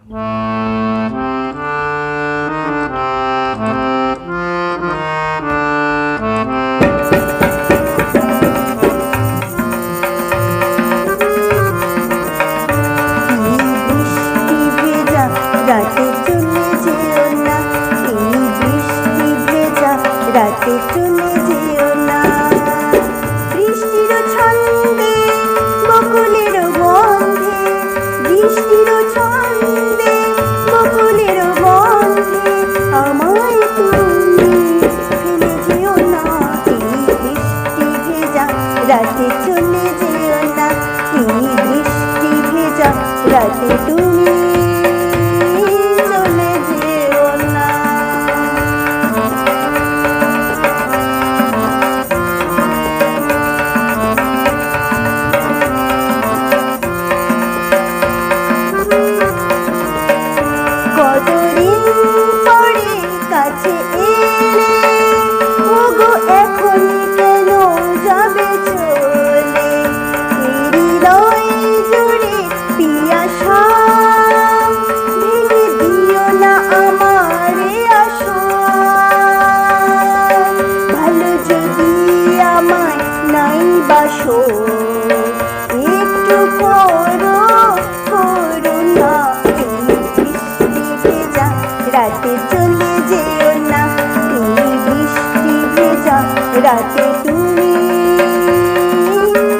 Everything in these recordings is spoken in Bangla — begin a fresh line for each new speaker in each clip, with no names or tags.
রাতে চলে যেও না, এই বৃষ্টি ভেজা রাতে চলে যেও না। বৃষ্টির ছন্দে বকুলের গন্ধে, বৃষ্টির ছন্দে বকুলের গন্ধে আমায় তুমি ফেলে যেও না, এই বৃষ্টি ভেজা রাতে চলে যেও না, এই বৃষ্টি ভেজা রাতে তুমি কতদিন পরে কাছে এলে, ওগো এখন কেন যাবে চলে? হৃদয় জুড়ে পিয়াসা ভেঙে দিও না আমারে আশা। ভালো যদি আমায় নাই বাসো, একটু করো করুণা, রাতে চলে যেও না, এই বৃষ্টি ভেজা রাতে তুমি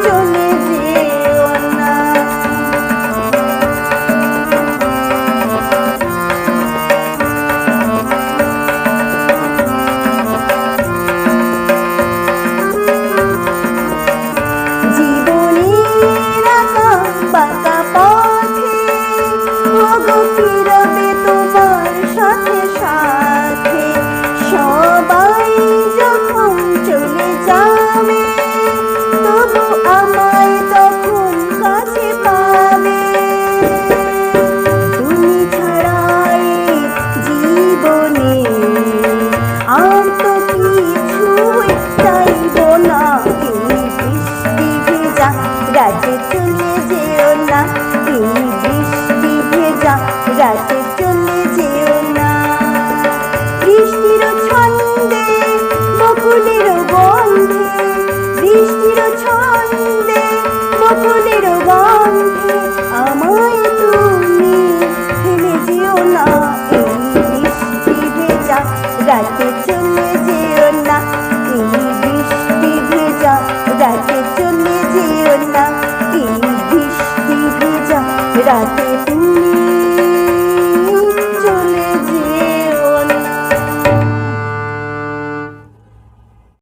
চলে যেও না। জীবনের আঁকা বাঁকা পথে ওগো ফিরবে তোমার সাথে সাথে, সবাই যখন চলে যাবে তবু আমায় তখন কাছে পাবে। তুমি ছাড়া এই জীবনে আর তো কিছুই চাইব না, এই বৃষ্টি ভেজা রাতে চলে যেও না, এই বৃষ্টি ভেজা রাতে চলে যেও না। বৃষ্টির ছন্দে বকুলের গন্ধে, বৃষ্টির ছন্দে বকুলের গন্ধে আমায় তুমি ফেলে যেও না, এই বৃষ্টি ভেজা রাতে চলে যেও না, এই বৃষ্টি ভেজা রাতে চলে যেও না, এই বৃষ্টি ভেজা রাতে তুমি